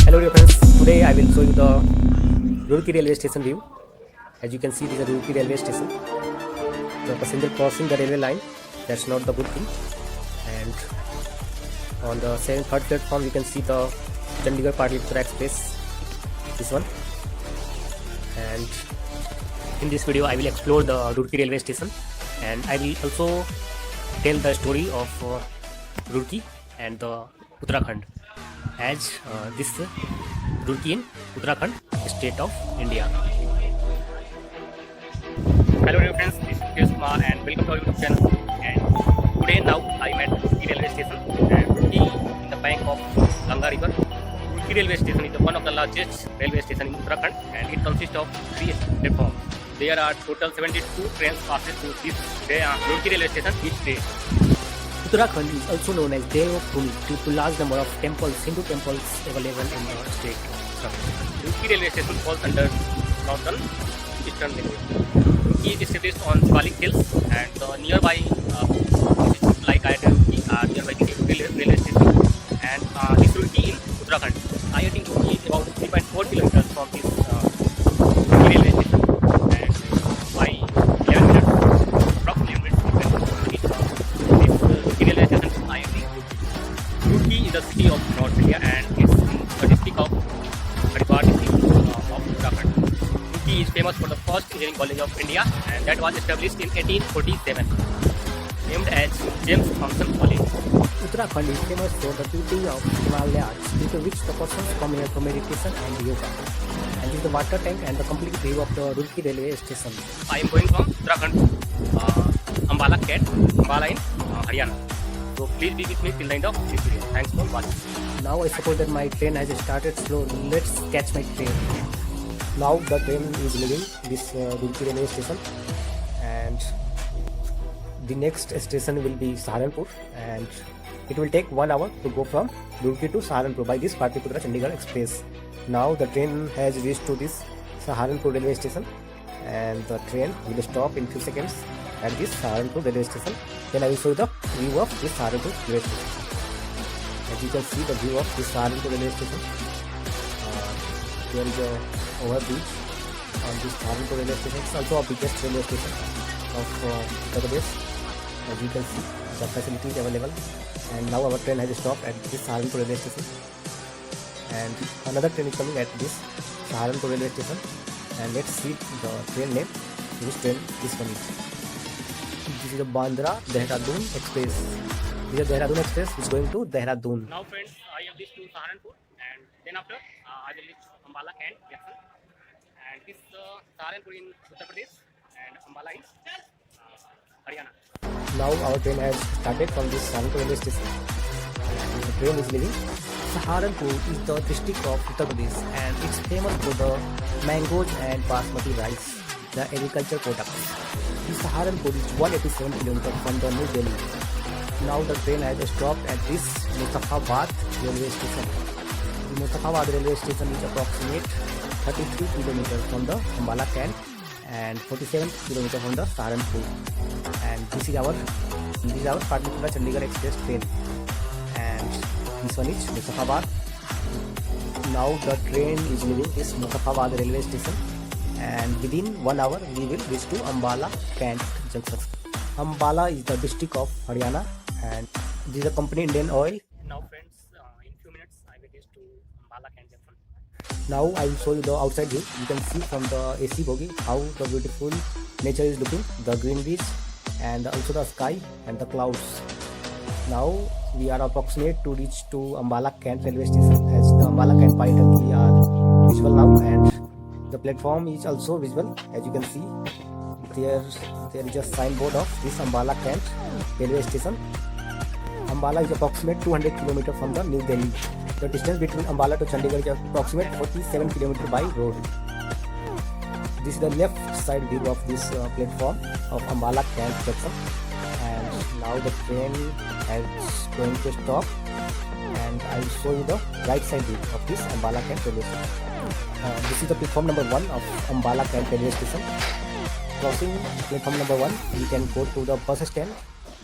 Hello dear friends, today I will show you the Roorkee railway station view. As you can see, this is a Roorkee railway station. The passenger crossing the railway line, that's not the good thing. And on the third platform you can see the Chandigarh Patliputra Express, this one. And in this video I will explore the Roorkee railway station, and I will also tell the story of Roorkee and the Uttarakhand, as this Roorkee in Uttarakhand, state of India. Hello dear friends, this is Mukesh Kumar and welcome to our YouTube channel. And today now I am at Roorkee railway station, and Roorkee in the bank of Ganga river. Roorkee railway station is one of the largest railway station in Uttarakhand, and it consists of 3 platforms. There are total 72 trains passes to this Roorkee railway station each day. Uttarakhand is also known as Devbhoomi due to large number of temples, Hindu temples available in the state of Uttarakhand. Roorkee railway station falls under Northern Eastern Railway. Roorkee is established on Shivalik Hills, and the nearby institutes like IIT Roorkee are nearby the railway station. And this Roorkee in Uttarakhand. IIT Roorkee is about 3.4 kilometers from this Roorkee railway station, and by 11 minutes, approximately 11 minutes, you can reach this Roorkee railway station from IIT Roorkee. Roorkee is the city of North India, and it's in the district of Haridwar district of Uttarakhand. Roorkee is famous for the first engineering college of India, and that was established in 1847, named as James Thomson College. Uttarakhand is famous for the beauty of Himalayas, due to which the persons come here for meditation and yoga. And this is the water tank and the complete view of the Roorkee railway station. I am going from Uttarakhand, Ambala Kent, Ambala in Haryana. So please be with me till the end of this video. Thanks for watching. Now I suppose that my train has started slow. Let's catch my train. Now the train is leaving this Roorkee railway station, and the next station will be Saharanpur, and it will take 1 hour to go from Roorkee to Saharanpur by this Patliputra Chandigarh Express. Now the train has reached to this Saharanpur railway station, and the train will stop in few seconds at this Saharanpur railway station. Then I will show you the view of this Saharanpur railway station. As you can see the view of this Saharanpur railway station, there is a overbridge on this Saharanpur railway station. It's also the biggest railway station of Uttar Pradesh. As you can see, the facilities available. And now our train has stopped at this Saharanpur railway station, and another train is coming at this Saharanpur railway station. And let's see the train name. Which train is coming? This is the Bandra Dehradun Express. This is Dehradun Express which is going to Dehradun. Now friends, I have reached to Saharanpur, and then after I will reach Ambala Kent junction. And this Saharanpur in Uttar Pradesh and Ambala in Haryana. Now our train has started from this Saharanpur railway station, and the train is leaving. Saharanpur is the district of Uttar Pradesh, and it's famous for the mangoes and basmati rice, the agriculture products. The Saharanpur is 187 km from the New Delhi. Now the train has stopped at this Muzaffarabad railway station. The Muzaffarabad railway station is approximate 33 km from the Ambala Kent and 47 km from the Saharanpur. And this is our Patliputra Chandigarh Express train, and this one is Muzaffarabad. Now the train is leaving this Muzaffarabad railway station, and within 1 hour we will reach to Ambala Kent junction. Ambala is the district of Haryana, and this is the company Indian Oil. Now friends, in few minutes I will reach to Ambala Kent junction. Now I will show you the outside view. You can see from the AC bogie how the beautiful nature is looking, the greeneries, and also the sky and the clouds. Now we are approximate to reach to Ambala Kent railway station, as the Ambala Kent Paitanki are visible now, and the platform is also visible. As you can see, there is a signboard of this Ambala Kent railway station. Ambala is approximate 200 km from the New Delhi. The distance between Ambala to Chandigarh is approximate 47 km by road. This is the left side view of this platform of Ambala Kent junction, and now the train is going to stop, and I will show you the right side view of this Ambala Kent railway station. This is the platform number 1 of Ambala Kent railway station. Crossing platform number 1, you can go to the bus stand,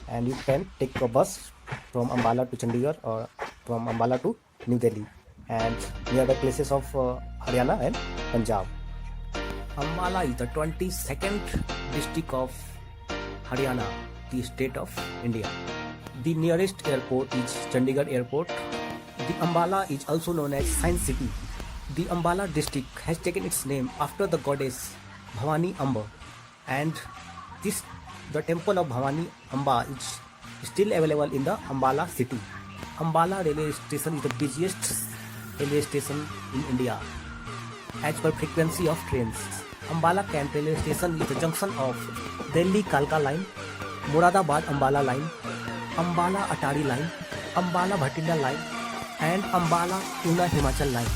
and you can take a bus from Ambala to Chandigarh or from Ambala to New Delhi. and nearby places of Haryana and Punjab. Ambala is the 22nd district of Haryana, the state of India. The nearest airport is Chandigarh Airport. The Ambala is also known as Science City. The Ambala district has taken its name after the goddess Bhavani Amba, and the temple of Bhavani Amba is still available in the Ambala city. Ambala railway station is the busiest railway station in India as per frequency of trains. Ambala Camp railway station is the junction of Delhi Kalka line, Moradabad Ambala line, Ambala Atari line, Ambala Bhatinda line, and Ambala Una Himachal line.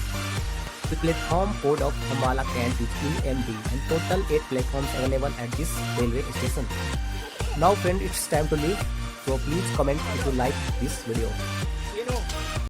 The platform code of Ambala Camp is EMD, and total 8 platforms available at this railway station. Now friend, it's time to leave, so please comment if you like this video.